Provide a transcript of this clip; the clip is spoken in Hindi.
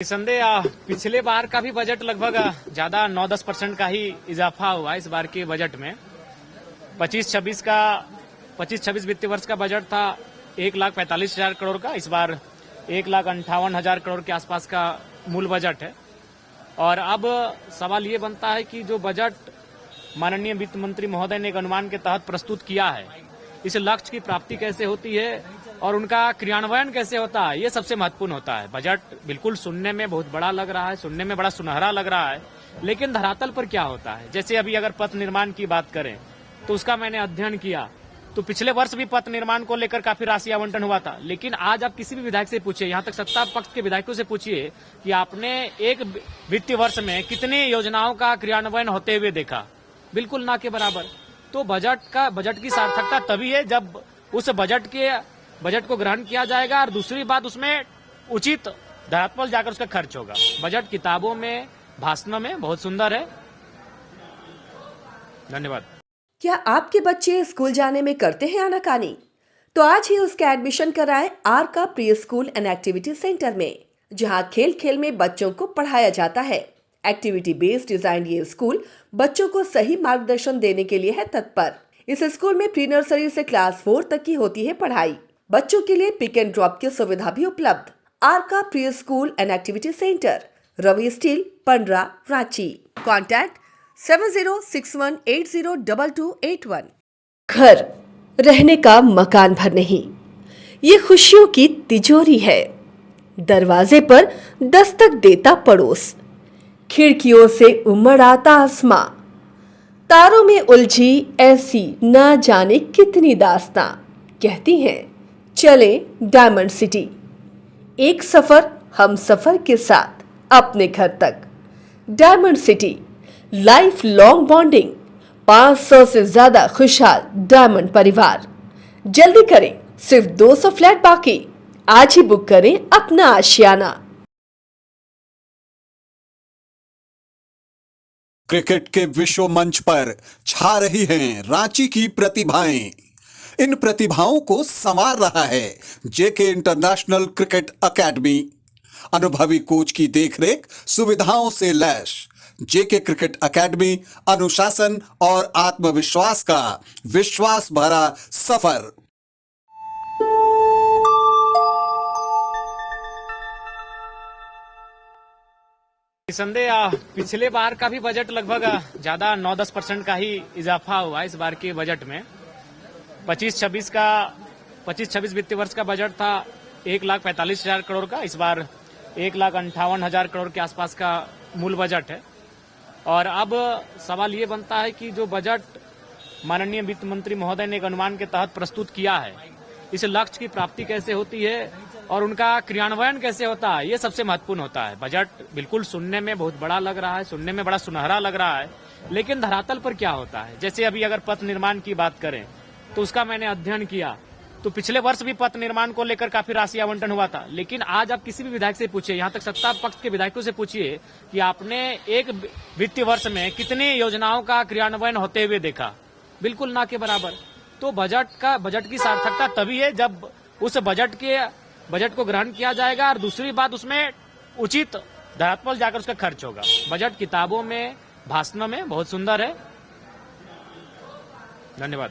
निसंदेह पिछले बार का भी बजट लगभग ज्यादा 9-10% का ही इजाफा हुआ इस बार के बजट में। 25-26 वित्तीय वर्ष का बजट था 1,45,000 करोड़ का, इस बार 1,58,000 करोड़ के आसपास का मूल बजट है। और अब सवाल ये बनता है कि जो बजट माननीय वित्त मंत्री महोदय ने एक अनुमान के तहत प्रस्तुत किया है, इस लक्ष्य की प्राप्ति कैसे होती है और उनका क्रियान्वयन कैसे होता है, ये सबसे महत्वपूर्ण होता है। बजट बिल्कुल सुनने में बहुत बड़ा लग रहा है, सुनने में बड़ा सुनहरा लग रहा है, लेकिन धरातल पर क्या होता है। जैसे अभी अगर पथ निर्माण की बात करें तो उसका मैंने अध्ययन किया, तो पिछले वर्ष भी पथ निर्माण को लेकर काफी राशि आवंटन हुआ था। लेकिन आज आप किसी भी विधायक से पूछिए, यहाँ तक सत्ता पक्ष के विधायकों से पूछिए कि आपने एक वित्तीय वर्ष में कितनी योजनाओं का क्रियान्वयन होते हुए देखा, बिल्कुल ना के बराबर। तो बजट की सार्थकता तभी है जब उस बजट को ग्रहण किया जाएगा और दूसरी बात, उसमें उचित धरातल पर जाकर उसका खर्च होगा। बजट किताबों में, भाषणों में बहुत सुंदर है। धन्यवाद। क्या आपके बच्चे स्कूल जाने में करते हैं आनाकानी? तो आज ही उसका एडमिशन कराएं आर का pre school and activity centre में, जहां खेल खेल में बच्चों को पढ़ाया जाता है। एक्टिविटी बेस्ड डिजाइन ये स्कूल बच्चों को सही मार्गदर्शन देने के लिए है तत्पर। इस स्कूल में प्री नर्सरी से क्लास 4 तक की होती है पढ़ाई। बच्चों के लिए पिक एंड ड्रॉप की सुविधा भी उपलब्ध। आर का pre school and activity centre, Ravi steel, Pandra, Ranchi. Contact 7061802281। घर रहने का मकान भर नहीं, ये खुशियों की तिजोरी है। दरवाजे पर दस्तक देता पड़ोस, खिड़कियों से उमड़ आता आसमां, तारों में उलझी ऐसी ना जाने कितनी दास्तां। कहती हैं चले डायमंड सिटी, एक सफर हम सफर के साथ अपने घर तक। Diamond city, life long bonding, 500 से ज्यादा खुशहाल डायमंड परिवार। जल्दी करें, सिर्फ 200 फ्लैट बाकी। आज ही बुक करें अपना आशियाना। क्रिकेट के विश्व मंच पर छा रही हैं रांची की प्रतिभाएं। इन प्रतिभाओं को संवार रहा है जेके इंटरनेशनल क्रिकेट एकेडमी। अनुभवी कोच की देखरेख, सुविधाओं से लैस जेके क्रिकेट एकेडमी अनुशासन और आत्मविश्वास का विश्वास भरा सफर। निसंदेह पिछले बार का भी बजट लगभग ज्यादा 9-10% का ही इजाफा हुआ इस बार के बजट में। 25-26 वित्तीय वर्ष का बजट था 1,45,000 करोड़ का, इस बार 1,58,000 करोड़ के आसपास का मूल बजट है। और अब सवाल ये बनता है कि जो बजट माननीय वित्त मंत्री महोदय ने एक अनुमान के तहत प्रस्तुत किया है, इस लक्ष्य की प्राप्ति कैसे होती है और उनका क्रियान्वयन कैसे होता है, ये सबसे महत्वपूर्ण होता है। बजट बिल्कुल सुनने में बहुत बड़ा लग रहा है, सुनने में बड़ा सुनहरा लग रहा है, लेकिन धरातल पर क्या होता है। जैसे अभी अगर पथ निर्माण की बात करें तो उसका मैंने अध्ययन किया, तो पिछले वर्ष भी पथ निर्माण को लेकर काफी राशि आवंटन हुआ था। लेकिन आज आप किसी भी विधायक से पूछिए, यहाँ तक सत्ता पक्ष के विधायकों से पूछिए कि आपने एक वित्तीय वर्ष में कितनी योजनाओं का क्रियान्वयन होते हुए देखा, बिल्कुल ना के बराबर। तो बजट की सार्थकता तभी है जब उस बजट को ग्रहण किया जाएगा और दूसरी बात, उसमें उचित धरातल पर जाकर उसका खर्च होगा। बजट किताबों में, भाषणों में बहुत सुंदर है। धन्यवाद।